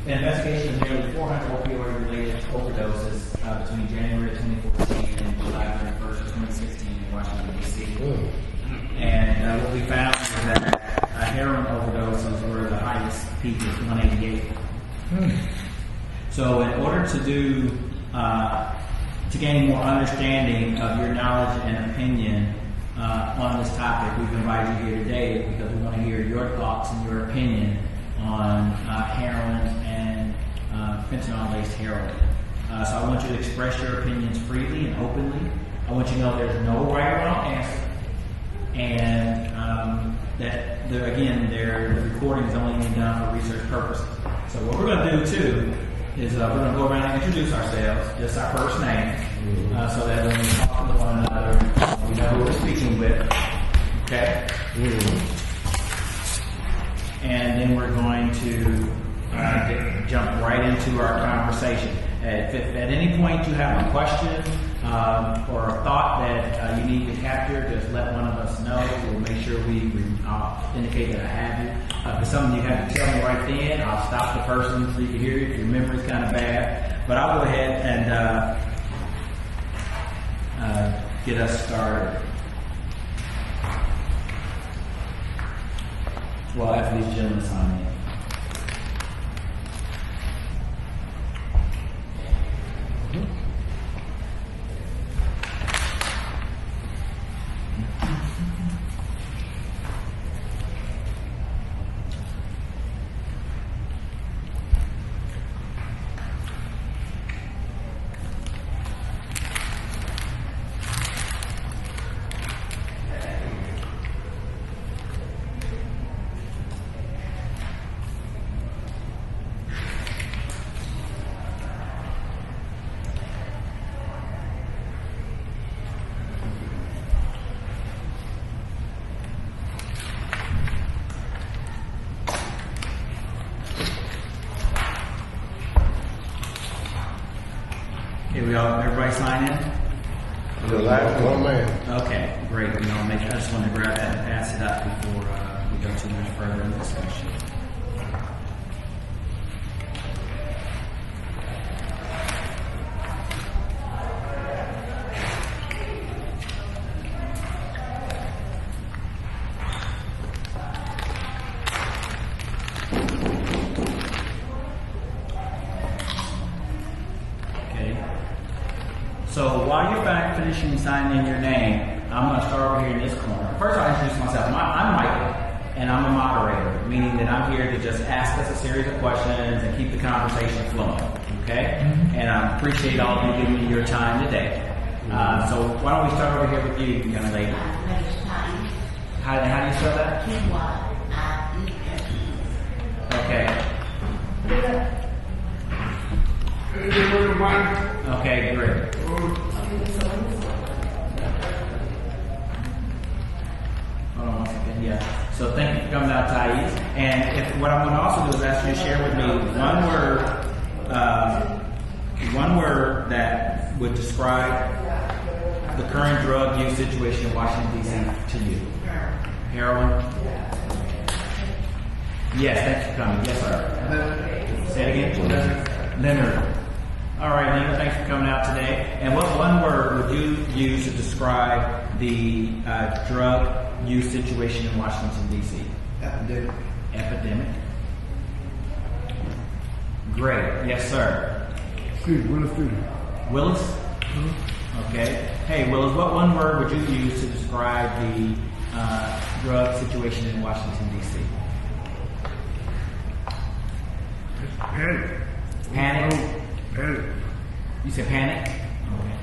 an investigation of nearly 400 opioid-related overdoses between January 2014 and July 31st, 2016 in Washington, D.C. And what we found was that heroin overdoses were the highest peak of 188. So in order to gain more understanding of your knowledge and opinion on this topic, we've invited you here today because we want to hear your thoughts and your opinion on heroin and fentanyl-laced heroin. So I want you to express your opinions freely and openly. I want you to know there's no right or wrong answer. And that, the recording is only being done for research purposes. So what we're going to do, too, is we're going to go around and introduce ourselves, just our first name, so that when we talk to one another, we know who we're speaking with. Okay? And then we're going to jump right into our conversation. If at any point you have a question or a thought that you need to capture, just let one of us know. We'll make sure we indicate that I have you. If it's something you have to tell me right then, I'll stop the person so you can hear you if your memory's kind of bad. But I'll go ahead and get us started. Well, after these gentlemen sign in. Here we go. Everybody sign in? The last one man. Okay, great. I just want to grab that and pass it up before we go too much further in the discussion. So while you're back finishing signing in your name, I'm going to start over here in this corner. First, I'll introduce myself. I'm Michael, and I'm a moderator, meaning that I'm here to just ask us a series of questions and keep the conversation flowing. Okay? And I appreciate all of you giving me your time today. So why don't we start over here with you, young lady? How do you spell that? Okay. Okay, great. Hold on one second. Yeah. So thank you for coming out, Thais. And what I'm going to also do is ask you to share with me one word that would describe the current drug use situation in Washington, D.C. to you. Heroin? Yes, thanks for coming. Yes, sir. Say it again. Leonard. All right, Leonard, thanks for coming out today. And what one word would you use to describe the drug use situation in Washington, D.C.? Epidemic. Epidemic. Great. Yes, sir. Willis. Willis? Mm-hmm. Okay. Hey, Willis, what one word would you use to describe the drug situation in Washington, D.C.? Panic. Panic? Panic. You said panic? Okay.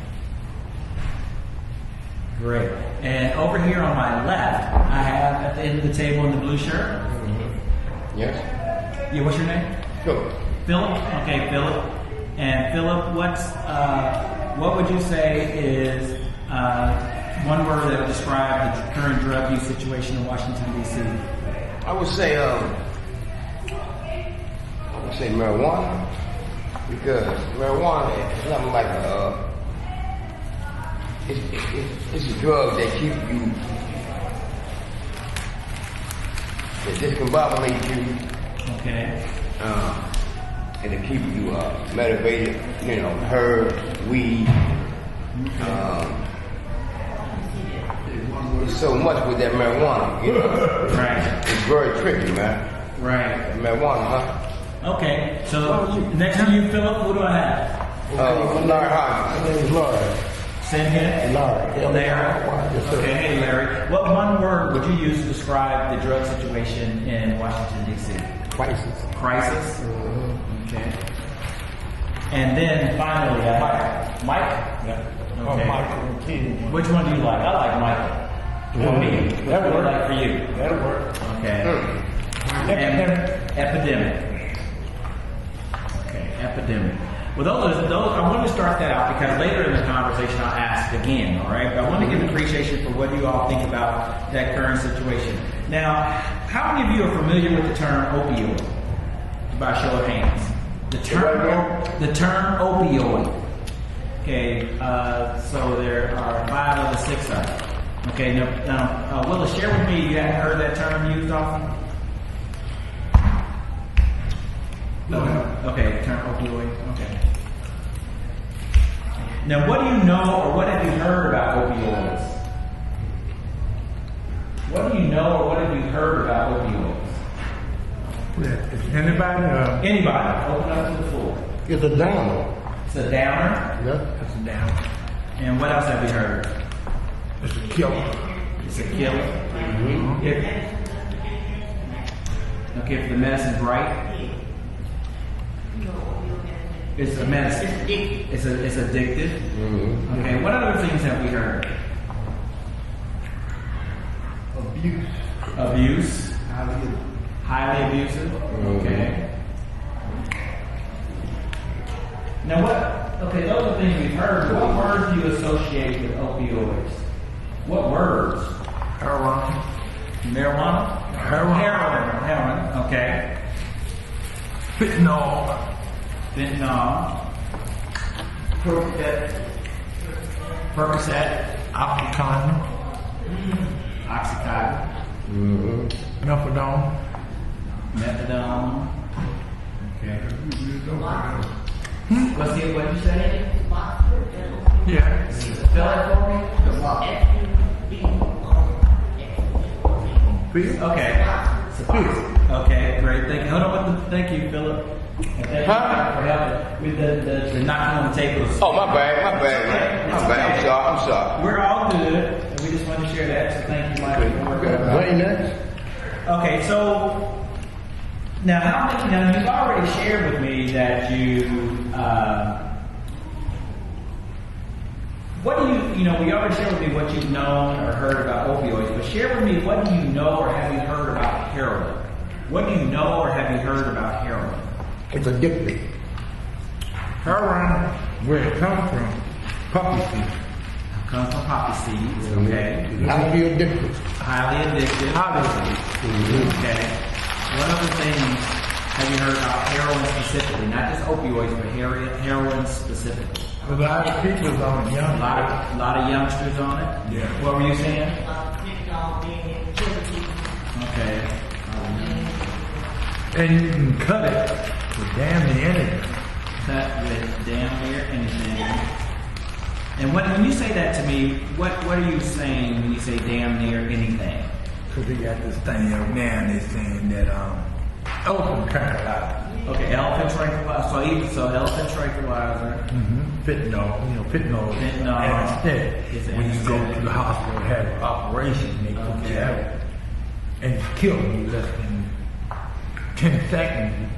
Great. And over here on my left, I have at the end of the table in the blue shirt. Mm-hmm. Yes. Yeah, what's your name? Philip. Philip? Okay, Philip. And Philip, what would you say is one word that would describe the current drug use situation in Washington, D.C.? I would say marijuana, because marijuana is something like it's a drug that keeps you, that discombobulates you. Okay. it'll keep you motivated. You know, herb, weed. There's so much with that marijuana. You know, Right. it's very tricky, man. Right. Marijuana, huh? Okay. So next to you, Philip, who do I have? Larry Hodges. My name is Larry. Say it again. Larry. Larry. Yes, sir. Okay. Hey, Larry. What one word would you use to describe the drug situation in Washington D.C.? Crisis. Crisis. Okay. And then finally, Mike. Yeah. Okay. Oh, Michael King. Which one do you like? I like Michael. For me. Which That one do you works. like for you? That'll work. Okay. Epidemic. Okay, epidemic. Well, those. I want to start that out because later in the conversation I'll ask again. All right, but I want to give appreciation for what you all think about that current situation. Now, how many of you are familiar with the term opioid? By show of hands. The term opioid. Okay, so there are 5 of the 6 of them. Okay, now Willis, share with me. You haven't heard that term used often? Okay, term opioid. Okay. Now, what do you know or what have you heard about opioids? What do you know or what have you heard about opioids? Is anybody? Anybody? Open up to the floor. It's a downer. It's a downer. Yep, it's a downer. And what else have you heard? It's a killer. It's a killer. Okay, if the medicine's right. It's a medicine. It's addictive. Okay, what other things have we heard? Abuse. Highly abusive. Okay. Now what? Okay, those are things we've heard. What words do you associate with opioids? What words? Heroin. Marijuana? Heroin. Okay. Fentanyl. Percocet. Oxycontin. Oxycontin. Methadone. Methadone. Okay. What did you say? Yeah. Spell it for me. Okay. Okay, great. Thank you. Hold on. Thank you, Philip. And thank you for helping with the knocking on the tables. Oh, my bad, man. My bad. I'm sorry. We're all good. And we just wanted to share that. So thank you, Mike. What next? Okay, so now you've already shared with me that you what do we already shared with me what you've known or heard about opioids, but share with me what do you know or have you heard about heroin? What do you know or have you heard about heroin? It's addictive. Heroin, where it comes from, poppy seeds. Comes from poppy seeds, okay. Highly addictive. Highly addictive. Okay. What other things have you heard about heroin specifically? Not just opioids, but heroin specifically. A lot of people on it, A young. lot of youngsters on it. Yeah. What were you saying? Okay. And you can cut it with damn near anything. Cut with damn near anything. And when you say that to me, what are you saying when you say damn near anything? Because they got this thing up now and they're saying that elephant tranquilizer. Okay, elephant tranquilizer. So elephant tranquilizer. Fentanyl, fentanyl is Fentanyl anesthetic. is When you go anesthetic. to the hospital and have an operation, they put you out. And it's killing you less than 10 seconds.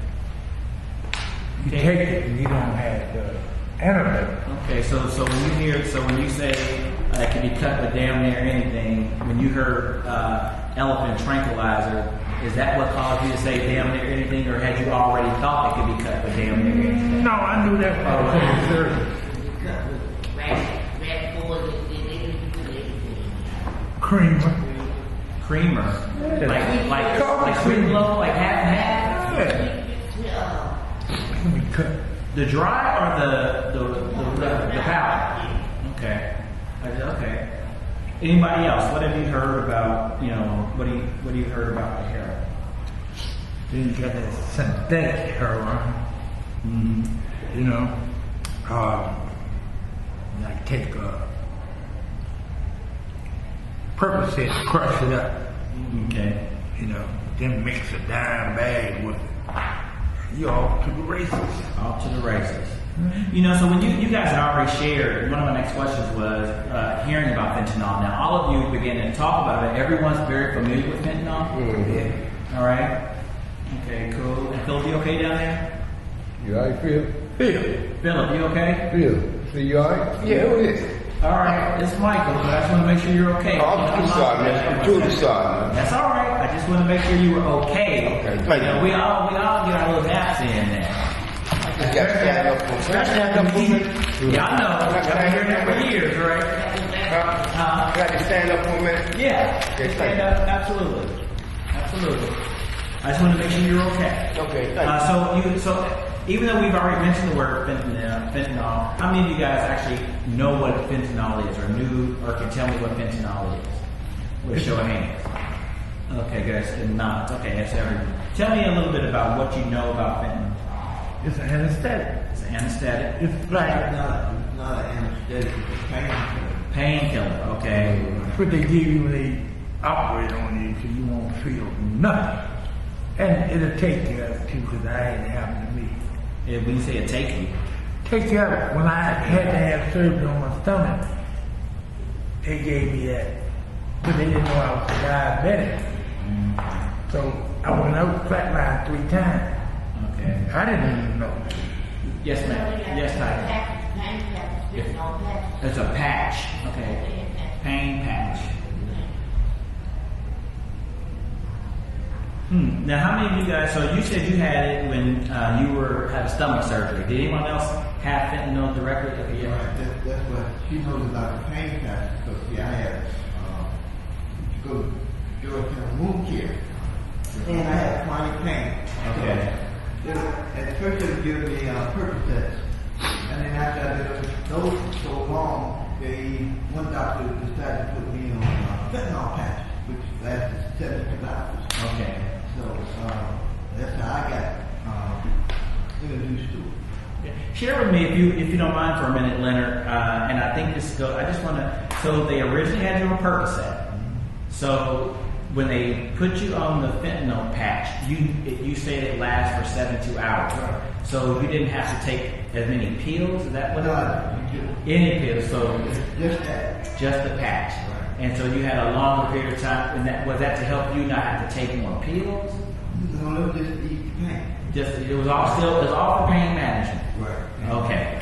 You take it and you don't have the antidote. Okay, so when you say it can be cut with damn near anything, when you heard elephant tranquilizer, is that what caused you to say damn near anything, or had you already thought it could be cut with damn near anything? No, I knew that from the surgery. Creamer. Creamer, like sweet low, like half and half. Yeah. Let me cut. The dry or the powder? Okay. Okay. Anybody else? What have you heard about? What do you heard about the heroin? Then you got that synthetic heroin. Percocet, crush it up. Okay. You know, then mix a dime bag with it. You off to the races. Off to the races. You know, so when you guys had already shared, one of my next questions was hearing about fentanyl. Now, all of you began to talk about it. Everyone's very familiar with fentanyl. Mm-hmm. All right. Okay, cool. And Philip, you okay down there? You all right, Phil? Philip, you okay? Phil, see you all right? Yeah, who is it? All right. It's Michael, but I just want to make sure you're okay. Oh, I'm too sorry, man. I'm truly sorry, man. That's all right. I just want to make sure you were okay. Okay, thank You know, you. we all get our little naps in there. Just got to stand up for Especially after we yeah, I know. I've been hearing that for years, right? Got to stand up for a minute? Yeah. Okay, thank Stand you. up. Absolutely. Absolutely. I just want to make sure you're okay. Okay, thank you. So even though we've already mentioned the word fentanyl, how many of you guys actually know what fentanyl is, or knew, or can tell me what fentanyl is? With a show of hands. Okay, guys, and nods. Okay, that's everyone. Tell me a little bit about what you know about fentanyl. It's an anesthetic. It's an anesthetic. It's like Not an anesthetic, it's a painkiller. Painkiller. Okay. what they give you when they operate on you, so you won't feel nothing. And it'll take you out too, because I had it happen to me. When you say it take you, Take you out. When I had to have surgery on my stomach, they gave me that. But they didn't know I was diabetic. So I went out flatline 3 times. okay. I didn't even know. Yes, ma'am. Yes, Tiger. It's a patch. Okay. Pain patch. Now, how many of you guys? So you said you had it when you had a stomach surgery. Did anyone else have fentanyl directly? Okay, Right, that's what she knows about the pain patch, because see, I had to go to Georgetown wound care, and I had chronic pain. Okay. At first they would give me Percocet, and then after I did those for so long, one doctor decided to put me on fentanyl patch, which lasted 72 hours. Okay. So that's how I got introduced to it. Share with me, if you don't mind, for a minute, Leonard. And I think this goes. I just want to. So they originally had you on Percocet. So when they put you on the fentanyl patch, you say it lasts for 72 hours. Right. So you didn't have to take as many pills. Is that what? No, Any pills. So just that. just the patch. Right. And so you had a longer period of time. And was that to help you not have to take more pills? No, it was just to ease the pain. It was all for pain management. Right. Okay.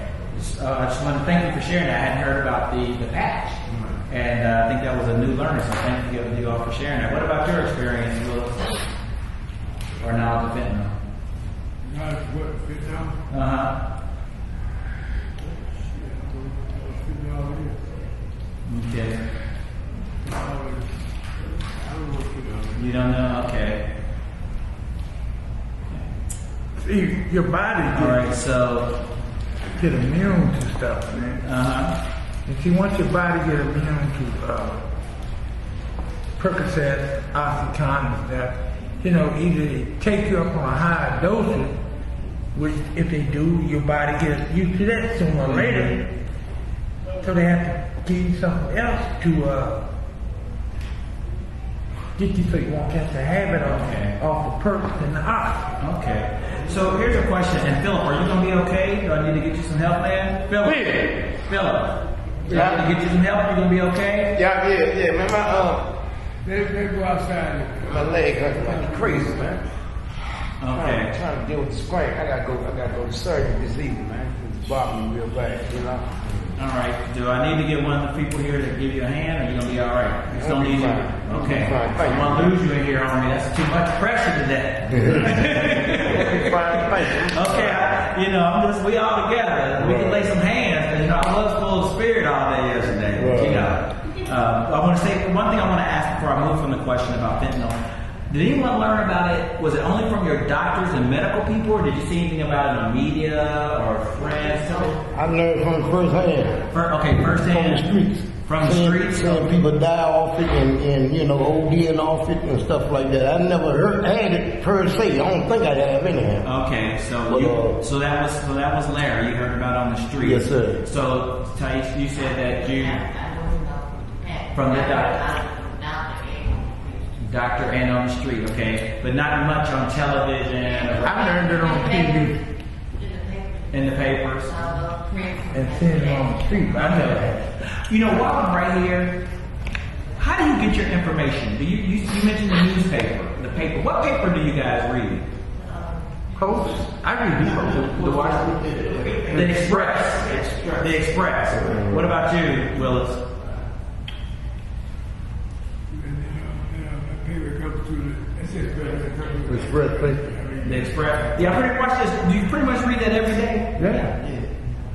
I just want to thank you for sharing that. I hadn't heard about the patch. Right. And I think that was a new learning, so thank you all for sharing that. What about your experience, Willis? Or now with fentanyl? Not what, fit down? Uh-huh. Okay. You don't know? Okay. See, your body All right, so, get immune to stuff, man. uh-huh. And see, once your body get immune to Percocet, Oxycontin, and stuff, either they take you up on a higher dosage, which if they do, your body gets used to that sooner or later. So they have to give you something else to get you so you won't catch a habit off the perks and the ox. Okay. So here's a question. And Philip, are you going to be okay? Do I need to get you some help, man? Philip. Do I need to get you some help? You going to be okay? Yeah, man. They go outside. My leg hurt like crazy, man. Okay. Trying to deal with the sprain. I gotta go to surgery this evening, man. It's bothering me real bad, All right. Do I need to get one of the people here to give you a hand, or are you gonna be all right? You still I'll be need you. fine. Okay. I'll be fine. I'm gonna lose you in here on me. That's too much pressure today. Fine, thank you. Okay. We all together. We can lay some hands. And I was full of spirit all day yesterday. I want to say one thing. I want to ask before I move from the question about fentanyl. Did anyone learn about it? Was it only from your doctors and medical people, or did you see anything about it on media or friends? I learned from firsthand. Firsthand. From the streets. From the streets? Seeing people die off it and ODing off it and stuff like that. I never had it per se. I don't think I have anyhow. Okay, so that was Larry. You heard about it on the street. Yes, sir. So Thais, you said that you from the doctor. Doctor and on the street, okay, but not much on television. I learned it on TV In the papers. and seen it on the street. But I never had. You know, while I'm right here, how do you get your information? Do you mentioned the newspaper, the paper. What paper do you guys read? Post. I read the Washington. The Express. The Express. What about you, Willis? Express paper. The Express. Yeah, I pretty much just. Do you pretty much read that every day? Yeah.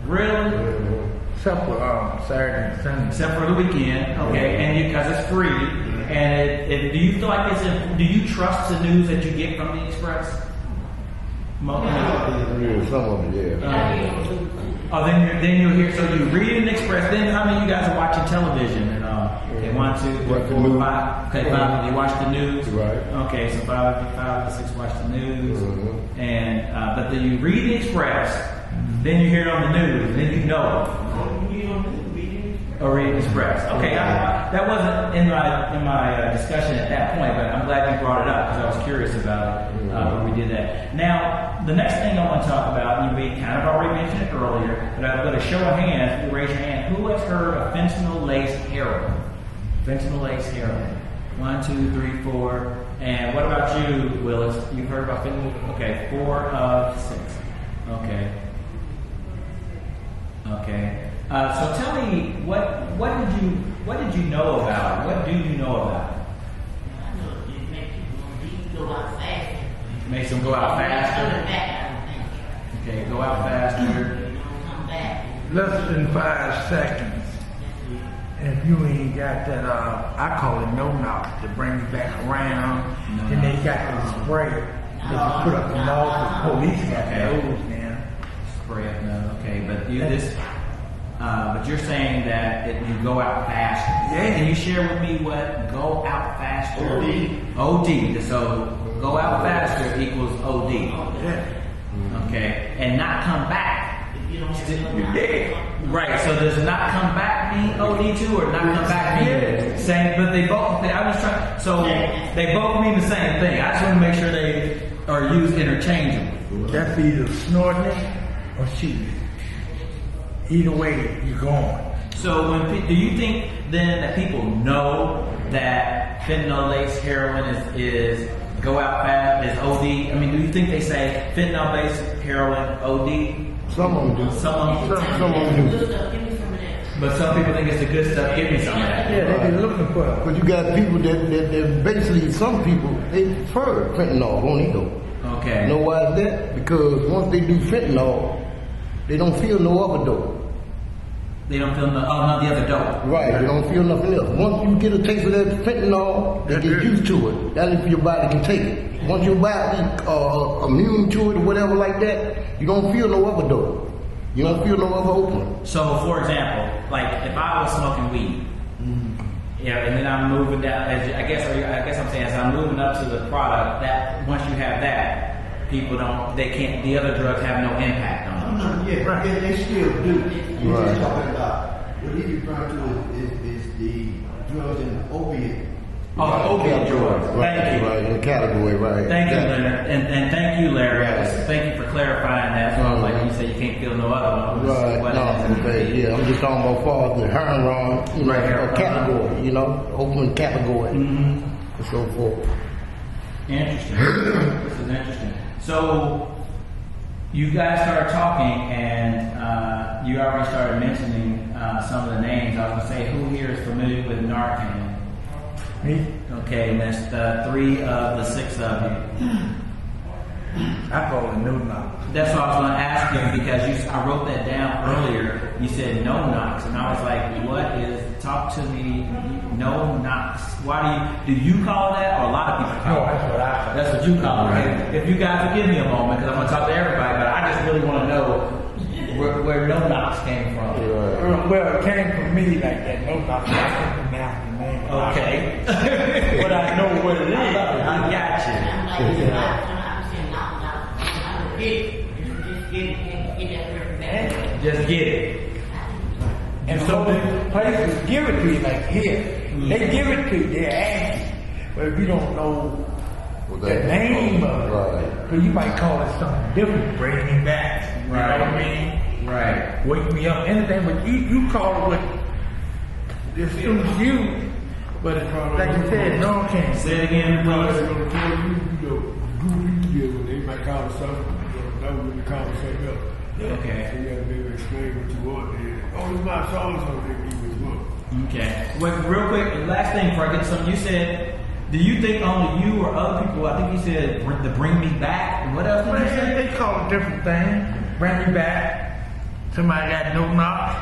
Really? Except for Saturday and Sunday. Except for the weekend, okay, and because it's free. And do you feel like do you trust the news that you get from the Express? Yeah, some of it, yeah. Oh, then you'll hear. So you read an Express. Then how many of you guys are watching television and okay, 1, 2, 3, Watch the 4, news. 5. Okay, 5. You watch the news. Right. Okay, so 5 to 6 watch the news. Mhm. And but then you read the Express. Then you hear it on the news. Then you know. Or read the Express. Okay, that wasn't in my discussion at that point, but I'm glad you brought it up because I was curious about it when we did that. Now, the next thing I want to talk about, and we kind of already mentioned it earlier, but I'm going to show of hands. If you raise your hand, who has heard of fentanyl-laced heroin? Fentanyl-laced heroin. 1, 2, 3, 4. And what about you, Willis? You've heard about fentanyl? Okay, 4 of 6. Okay. Okay. So tell me, what did you know about it? What do you know about it? I know it makes people go out faster. Makes them go out Coming faster. back, I don't think. Okay, go out faster. You don't come back. Less than 5 seconds. And if you ain't got that, I call it no knock to bring you back around. No Then they knock. got the spray that you put up the nose. The police got Okay. those now. Spray it, no. Okay, but you're saying that you go out faster. Yeah. Can you share with me what go out faster? OD. OD. So go out faster equals OD. Yeah. Okay, and not come back. If you don't have You're dead. Right, so does not come back mean OD too, or not come back mean same? But they both. I was trying. So they both mean the same thing. I just want to make sure they are used interchangeably. That's either snorting it or shooting it. Either way, you're going. So do you think then that people know that fentanyl-laced heroin is go out fast, is OD? I mean, do you think they say fentanyl-based heroin OD? Some of them do. Some of them, Some of them do. good stuff, give me some of that. but some people think it's the good stuff. Give me some of that. Yeah, they be looking for it. But you got people that basically, some people, they prefer fentanyl, won't they go? Okay. You know why is that? Because once they do fentanyl, they don't feel no other dope. They don't feel not the other dope. Right, they don't feel nothing else. Once you get a taste of that fentanyl, they get used to it. That's if your body can take it. Once your body immune to it or whatever like that, you don't feel no other dope. You don't feel no other opium. So, for example, like if I was smoking weed, yeah, and then I'm moving down. I guess I'm saying as I'm moving up to the product, that once you have that, people can't. The other drugs have no impact on them. Yeah, yeah, they still do. You're Right. just talking about what he's referring to is the drugs and the opiate. Oh, opiate drugs. Thank you. Right, in the category, right. Thank you, Exactly. Leonard, and thank you, Larry. Right. Thank you for clarifying that. So I was like, you said you can't feel no other one. Right, What no, is it? okay, yeah, I'm just talking about far as the heroin, Right here, category, open category, and so forth. Interesting. This is interesting. So, you guys started talking, and you already started mentioning some of the names. I was going to say, who here is familiar with Narcan? Me? Okay, and that's 3 of the 6 of you. I call it no knock. That's what I was going to ask you because I wrote that down earlier. You said no knocks, and I was like, "What is? Talk to me. No knocks. Why do you call it that, or a lot of people No, call it? that's what I call it. That's what you call it. Right? If you guys will give me a moment, because I'm going to talk to everybody, but I just really want to know where no knocks came from. Well, it came from me like that. No knock. I can't pronounce the name. Okay, But I know what it is. I got you. I'm like, I'm saying knock, knock. I don't get it. You just get that person back. Just get it. And so the places give it to you like here. They give it to you. They ask you. But if you don't know Well, the name of it, Right. 'cause you might call it something different, bring me back. You know what I mean? Right. Wake me up, anything, but you call it what it suits you. But like you said, no one can. Say it again, They're please. gonna tell you, you know, who you when they might call it something, you don't know when they call it something else. Okay. So you gotta be able to explain what you want. Oh, it's my song, so they give you what. Okay. Wait, real quick, the last thing before I get to something, you said, do you think only you or other people, I think you said the bring me back, and what else did you say? Man, they call it different things. Bring me back. Somebody got no knock.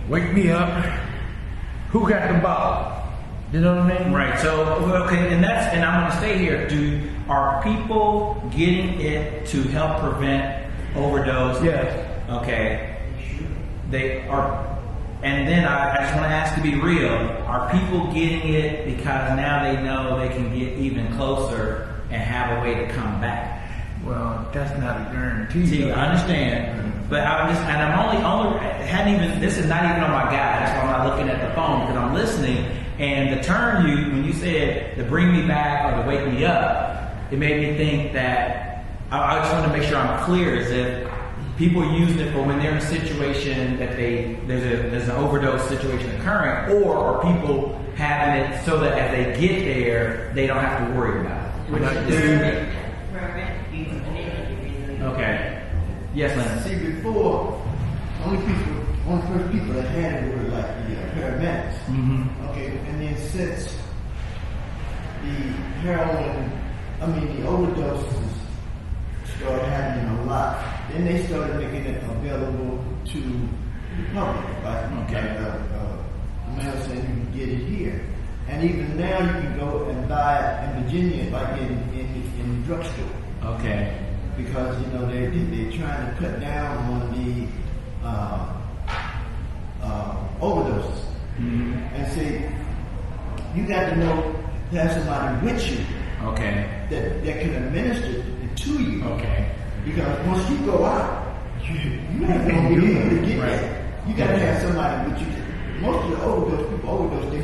Wake me up. Who got the ball? You know what I mean? Right. So okay, and I'm going to stay here. Are people getting it to help prevent overdose? Yes. Okay. They are, and then I just want to ask to be real: are people getting it because now they know they can get even closer and have a way to come back? Well, that's not a guarantee. See, I understand, but I'm just, and I'm only hadn't even. This is not even on my guide. That's why I'm not looking at the phone because I'm listening. And the term when you said to bring me back or to wake me up, it made me think that I just want to make sure I'm clear. Is if people use it for when they're in a situation that there's an overdose situation occurring, or are people having it so that as they get there, they don't have to worry about it. Okay. Yes, Lynn. See, before, only first people that had it were like the paramedics. Mm-hmm. Okay, and then since the the overdoses started happening a lot, then they started making it available to the public. Okay. Mail saying you can get it here. And even now you can go and buy it in Virginia, like in the drugstore. Okay. Because they're trying to cut down on the overdoses. Mm-hmm. And see, you got to know to have somebody with you Okay. that can administer it to you. Okay. Because once you go out, you ain't gonna be able to get Right. that. You gotta have somebody with you. Most of the overdose, they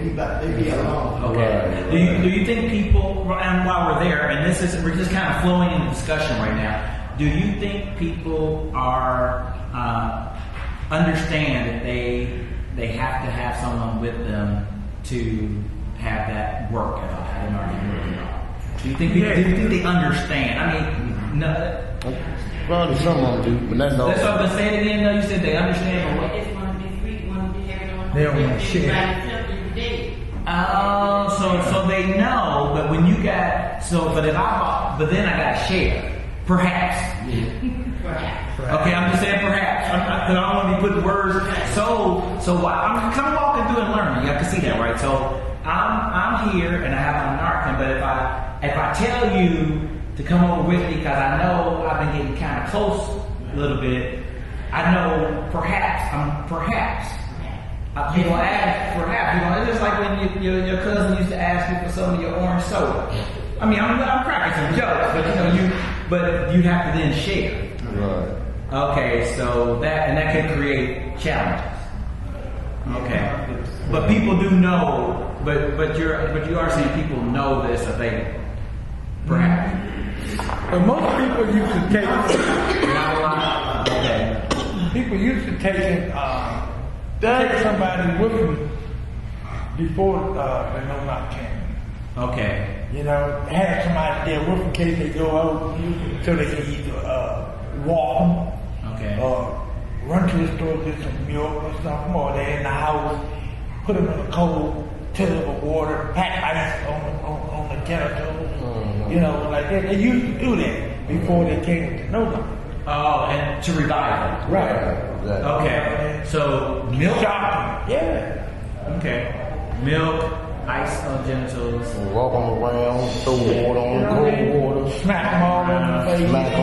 be alone. Okay. Do you think people, and while we're there, and we're just kind of flowing in the discussion right now, do you think people are understand that they have to have someone with them to have that work at all, have an argument work at all? Do you think they understand? I mean, no. Probably some of them do, but that's all. That's what I'm saying again. No, you said they understand, but what? It's one of the free, one of the everyone. They don't want to share. Oh, so they know, but when you got but then I got to share, perhaps. Okay, I'm just saying perhaps. I don't want to be putting words. So I'm kind of walking through and learning. You have to see that, right? So I'm here and I have my Narcan, but if I tell you to come over with me because I know I've been getting kind of close a little bit, I know perhaps. You're gonna ask, perhaps. It's just like when your cousin used to ask you for some of your orange soda. I mean, I'm cracking some jokes, but you have to then share. Right. Okay, so that can create challenges. Okay, but people do know, but you are saying people know this, I think, perhaps. But most people used to take. Not a lot. Okay. People used to take somebody with them before the no knock came. Okay. You know, have somebody there with them in case they go out, so they can either walk Okay. or run to the store, get some milk or something, or they're in the house, put them in a cold tub of water, pack ice on the genitals. You know, like that. They used to do that before they came to no knock. Oh, and to revive them. Right. Exactly. Okay. So milk. Shocking. Yeah. Okay. Milk, ice on genitals. Walk them around, throw water on them, cold water. Smack them all on the face. Smack 'em.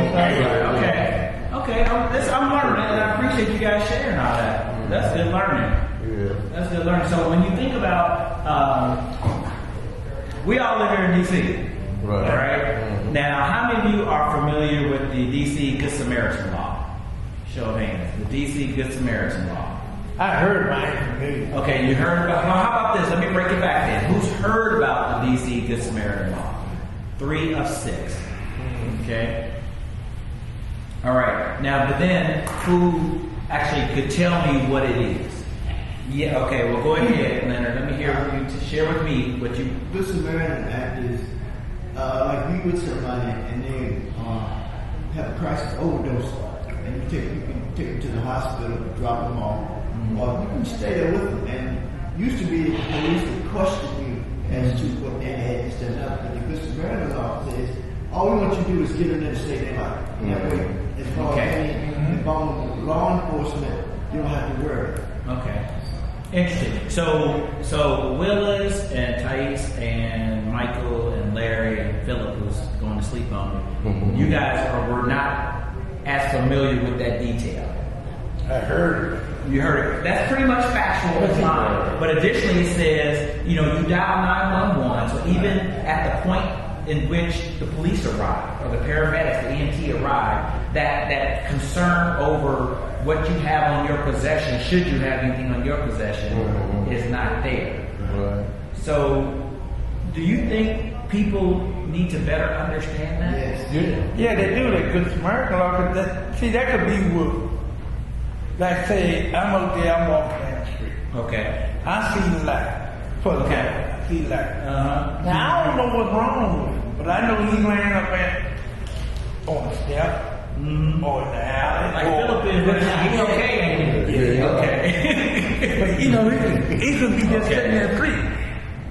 Okay. I'm learning, and I appreciate you guys sharing all that. That's good learning. Yeah. That's good learning. So when you think about, we all live here in D.C. Right? Mhm. Now, how many of you are familiar with the D.C. Good Samaritan Law? Show of hands. The D.C. Good Samaritan Law. I heard my information. Okay, you heard about, well, how about this? Let me break it back then. Who's heard about the DC Good Samaritan law? 3 of 6. Okay? All right. Now, but then, who actually could tell me what it is? Yeah, okay, well, go ahead, Leonard. Let me hear you to share with me what you. Good Samaritan Act is like you with somebody and they have a crisis overdose, and you can take them to the hospital, drop them off, or you can stay there with them. And used to be the police would question you as to what they had this and that, but the Good Samaritan law says all we want you to do is get them there to stay their life. That way, as far as any involvement with law enforcement, you don't have to worry. Okay. Interesting. So Willis and Tice and Michael and Larry and Philip, who's going to sleep on me, you guys were not as familiar with that detail. I heard. You heard it. That's pretty much factual as mine. But additionally, it says, you dial 911. So even at the point in which the police arrive or the paramedics, the EMT arrive, that concern over what you have on your possession, should you have anything on your possession, is not there. Right. So, do you think people need to better understand that? Yes. Yeah, they do that Good Samaritan law. 'Cause that could be with, like say, I'm out there, I'm walking down the street. Okay. I see light. Okay. I see light. Uh-huh. Now, I don't know what's wrong with him, but I know he ran up on the step, or in the alley. Like or, Philip is right now. He's okay, ain't he? Yeah. Okay. But he could be just sitting there asleep.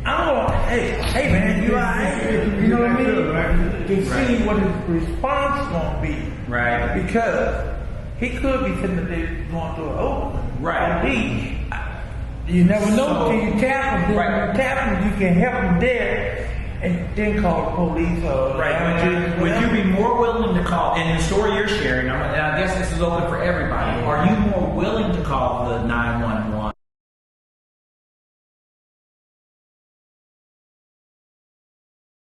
I'm going, hey man, you alright? You know what I mean? To see what his response gonna be. Right. Because he could be sitting there going through an open. Right. You never know So- till you tap him. Right. When you tap him, you can help him there and then call the police or Right. Would you be more willing to call, in the story you're sharing, and I guess this is open for everybody, are you more willing to call the 911